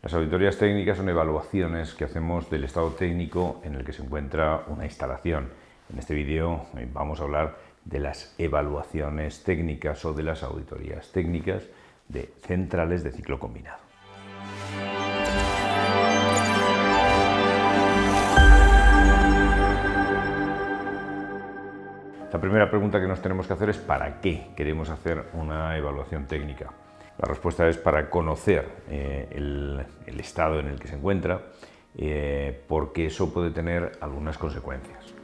Las auditorías técnicas son evaluaciones que hacemos del estado técnico en el que se encuentra una instalación. En este vídeo vamos a hablar de las evaluaciones técnicas o de las auditorías técnicas de centrales de ciclo combinado. La primera pregunta que nos tenemos que hacer es ¿para qué queremos hacer una evaluación técnica? La respuesta es para conocer el estado en el que se encuentra, porque eso puede tener algunas consecuencias.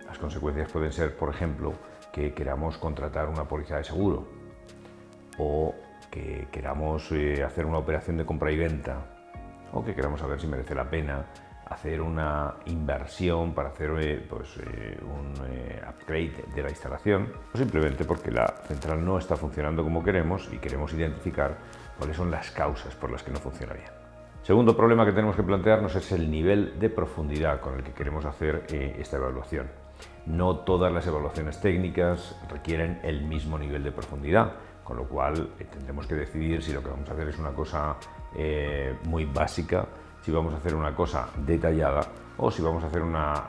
Las consecuencias pueden ser, por ejemplo, que queramos contratar una póliza de seguro o que queramos hacer una operación de compra y venta o que queramos saber si merece la pena hacer una inversión para hacer un upgrade de la instalación, o simplemente porque la central no está funcionando como queremos y queremos identificar cuáles son las causas por las que no funciona bien. Segundo problema que tenemos que plantearnos es el nivel de profundidad con el que queremos hacer esta evaluación. No todas las evaluaciones técnicas requieren el mismo nivel de profundidad, con lo cual tendremos que decidir si lo que vamos a hacer es una cosa muy básica, si vamos a hacer una cosa detallada o si vamos a hacer una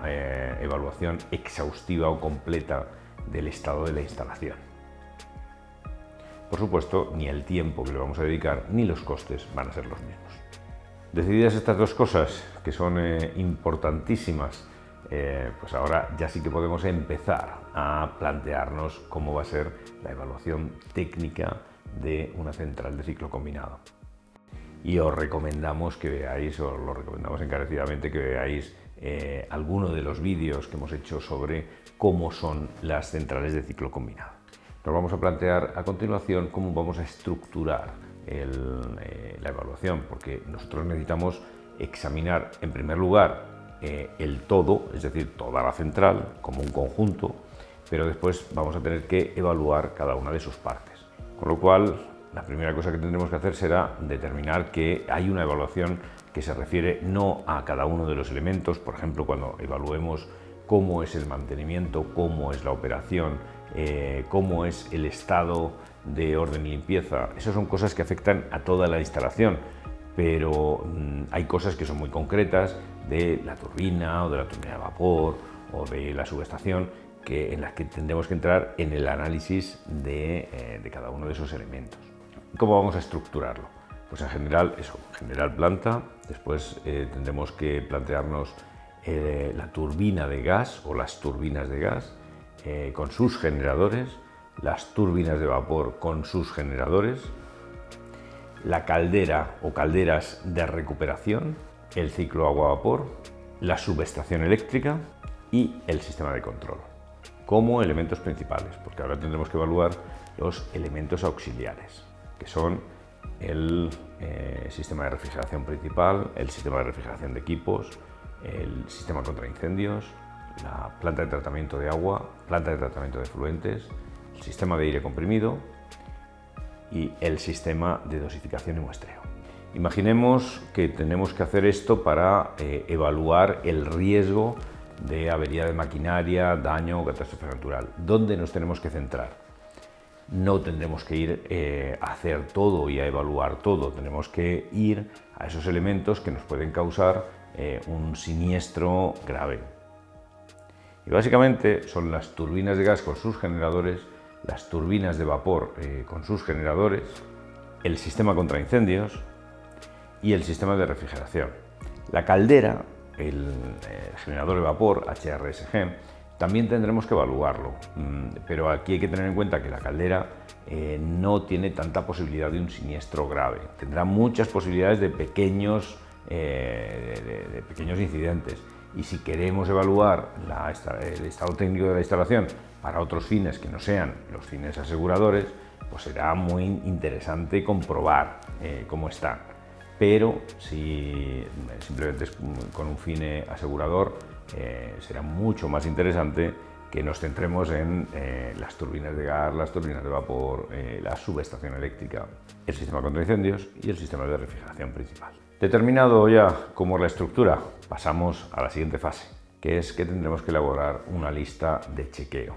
evaluación exhaustiva o completa del estado de la instalación. Por supuesto, ni el tiempo que le vamos a dedicar ni los costes van a ser los mismos. Decididas estas dos cosas, que son importantísimas, pues ahora ya sí que podemos empezar a plantearnos cómo va a ser la evaluación técnica de una central de ciclo combinado. Y os recomendamos que veáis, os lo recomendamos encarecidamente, que veáis alguno de los vídeos que hemos hecho sobre cómo son las centrales de ciclo combinado. Nos vamos a plantear a continuación cómo vamos a estructurar la evaluación, porque nosotros necesitamos examinar en primer lugar el todo, es decir, toda la central como un conjunto, pero después vamos a tener que evaluar cada una de sus partes. Con lo cual, la primera cosa que tendremos que hacer será determinar que hay una evaluación que se refiere no a cada uno de los elementos, por ejemplo, cuando evaluemos cómo es el mantenimiento, cómo es la operación, cómo es el estado de orden y limpieza. Esas son cosas que afectan a toda la instalación, pero hay cosas que son muy concretas de la turbina o de la turbina de vapor o de la subestación en las que tendremos que entrar en el análisis de cada uno de esos elementos. ¿Cómo vamos a estructurarlo? Pues en general, general planta, después tendremos que plantearnos la turbina de gas o las turbinas de gas con sus generadores, las turbinas de vapor con sus generadores, la caldera o calderas de recuperación, el ciclo agua-vapor, la subestación eléctrica y el sistema de control, como elementos principales, porque ahora tendremos que evaluar los elementos auxiliares, que son el sistema de refrigeración principal, el sistema de refrigeración de equipos, el sistema contra incendios, la planta de tratamiento de agua, planta de tratamiento de efluentes, el sistema de aire comprimido y el sistema de dosificación y muestreo. Imaginemos que tenemos que hacer esto para evaluar el riesgo de avería de maquinaria, daño o catástrofe natural. ¿Dónde nos tenemos que centrar? No tendremos que ir a hacer todo y a evaluar todo, tenemos que ir a esos elementos que nos pueden causar un siniestro grave. Y básicamente son las turbinas de gas con sus generadores, las turbinas de vapor con sus generadores, el sistema contra incendios y el sistema de refrigeración. La caldera, el generador de vapor, HRSG, también tendremos que evaluarlo, pero aquí hay que tener en cuenta que la caldera no tiene tanta posibilidad de un siniestro grave. Tendrá muchas posibilidades de pequeños incidentes. Y si queremos evaluar el estado técnico de la instalación para otros fines que no sean los fines aseguradores, pues será muy interesante comprobar cómo está. Pero si simplemente es con un fin asegurador, será mucho más interesante que nos centremos en las turbinas de gas, las turbinas de vapor, la subestación eléctrica, el sistema contra incendios y el sistema de refrigeración principal. Determinado ya cómo es la estructura, pasamos a la siguiente fase, que es que tendremos que elaborar una lista de chequeo.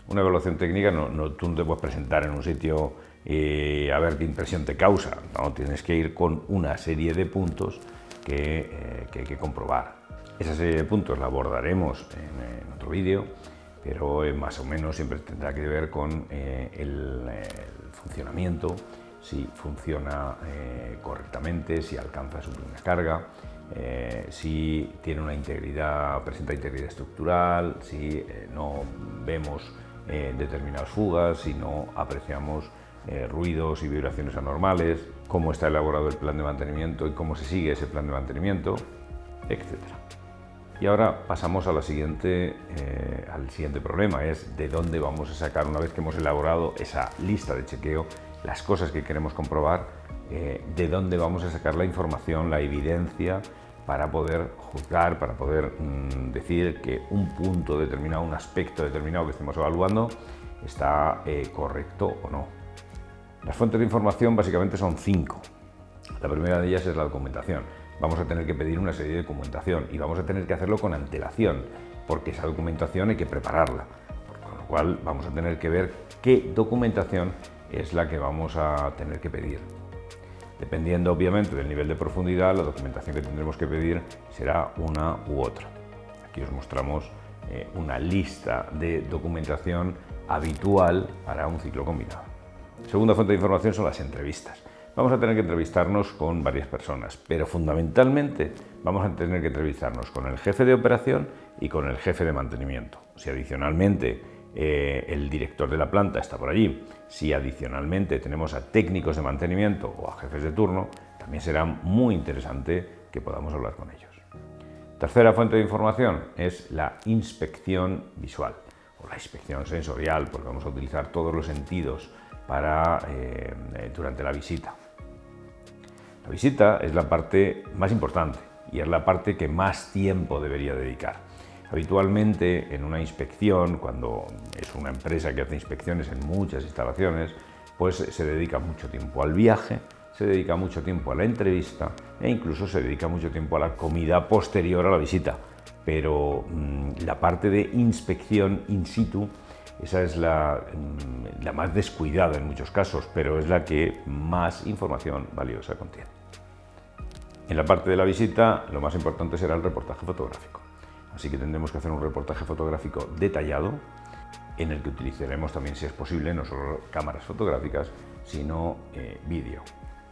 Una evaluación técnica tú no te puedes presentar en un sitio a ver qué impresión te causa. No, tienes que ir con una serie de puntos que hay que comprobar. Esa serie de puntos la abordaremos en otro vídeo, pero más o menos siempre tendrá que ver con el funcionamiento, si funciona correctamente, si alcanza su plena carga, si tiene una integridad, presenta integridad estructural, si no vemos determinadas fugas, si no apreciamos ruidos y vibraciones anormales, cómo está elaborado el plan de mantenimiento y cómo se sigue ese plan de mantenimiento, etc. Y ahora pasamos a al siguiente problema, es de dónde vamos a sacar, una vez que hemos elaborado esa lista de chequeo, las cosas que queremos comprobar, de dónde vamos a sacar la información, la evidencia, para poder juzgar, para poder decir que un punto determinado, un aspecto determinado que estemos evaluando está correcto o no. Las fuentes de información básicamente son 5. La primera de ellas es la documentación. Vamos a tener que pedir una serie de documentación y vamos a tener que hacerlo con antelación, porque esa documentación hay que prepararla, con lo cual vamos a tener que ver qué documentación es la que vamos a tener que pedir. Dependiendo obviamente del nivel de profundidad, la documentación que tendremos que pedir será una u otra. Aquí os mostramos una lista de documentación habitual para un ciclo combinado. Segunda fuente de información son las entrevistas. Vamos a tener que entrevistarnos con varias personas, pero fundamentalmente vamos a tener que entrevistarnos con el jefe de operación y con el jefe de mantenimiento. Si adicionalmente el director de la planta está por allí, si adicionalmente tenemos a técnicos de mantenimiento o a jefes de turno, también será muy interesante que podamos hablar con ellos. Tercera fuente de información es la inspección visual o la inspección sensorial, porque vamos a utilizar todos los sentidos durante la visita. La visita es la parte más importante y es la parte que más tiempo debería dedicar. Habitualmente en una inspección, cuando es una empresa que hace inspecciones en muchas instalaciones, pues se dedica mucho tiempo al viaje, se dedica mucho tiempo a la entrevista e incluso se dedica mucho tiempo a la comida posterior a la visita. Pero la parte de inspección in situ, esa es la más descuidada en muchos casos, pero es la que más información valiosa contiene. En la parte de la visita, lo más importante será el reportaje fotográfico. Así que tendremos que hacer un reportaje fotográfico detallado, en el que utilizaremos también, si es posible, no solo cámaras fotográficas, sino vídeo.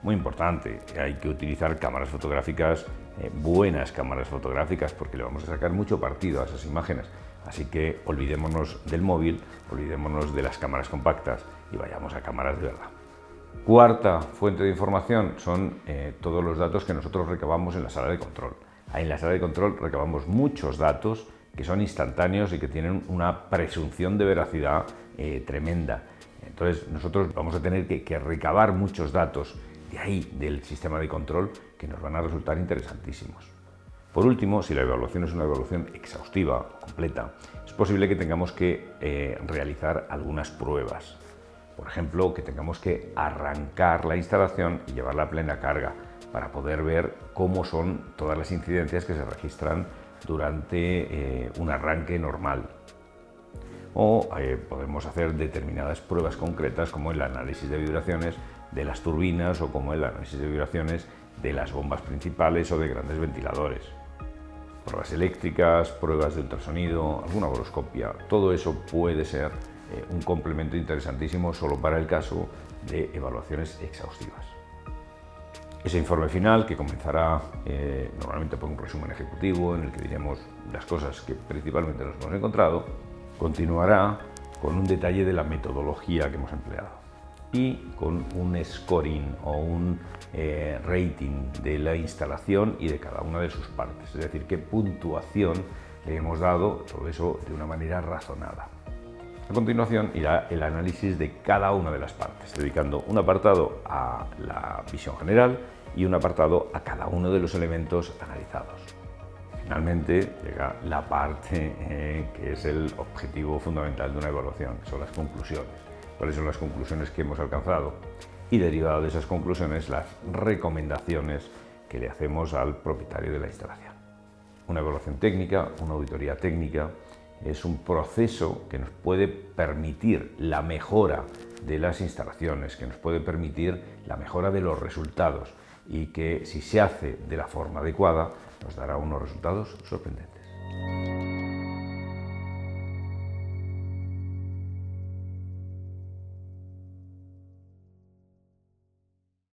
Muy importante, hay que utilizar cámaras fotográficas, buenas cámaras fotográficas, porque le vamos a sacar mucho partido a esas imágenes. Así que olvidémonos del móvil, olvidémonos de las cámaras compactas y vayamos a cámaras de verdad. Cuarta fuente de información son todos los datos que nosotros recabamos en la sala de control. Ahí en la sala de control recabamos muchos datos que son instantáneos y que tienen una presunción de veracidad tremenda. Entonces nosotros vamos a tener que recabar muchos datos de ahí, del sistema de control, que nos van a resultar interesantísimos. Por último, si la evaluación es una evaluación exhaustiva, completa, es posible que tengamos que realizar algunas pruebas. Por ejemplo, que tengamos que arrancar la instalación y llevarla a plena carga para poder ver cómo son todas las incidencias que se registran durante un arranque normal. O podemos hacer determinadas pruebas concretas, como el análisis de vibraciones de las turbinas o como el análisis de vibraciones de las bombas principales o de grandes ventiladores. Pruebas eléctricas, pruebas de ultrasonido, alguna boroscopia, todo eso puede ser un complemento interesantísimo solo para el caso de evaluaciones exhaustivas. Ese informe final, que comenzará normalmente por un resumen ejecutivo en el que diremos las cosas que principalmente nos hemos encontrado, continuará con un detalle de la metodología que hemos empleado y con un scoring o un rating de la instalación y de cada una de sus partes, es decir, qué puntuación le hemos dado, todo eso de una manera razonada. A continuación irá el análisis de cada una de las partes, dedicando un apartado a la visión general y un apartado a cada uno de los elementos analizados. Finalmente llega la parte que es el objetivo fundamental de una evaluación, que son las conclusiones. ¿Cuáles son las conclusiones que hemos alcanzado? Y derivado de esas conclusiones, las recomendaciones que le hacemos al propietario de la instalación. Una evaluación técnica, una auditoría técnica, es un proceso que nos puede permitir la mejora de las instalaciones, que nos puede permitir la mejora de los resultados y que, si se hace de la forma adecuada, nos dará unos resultados sorprendentes.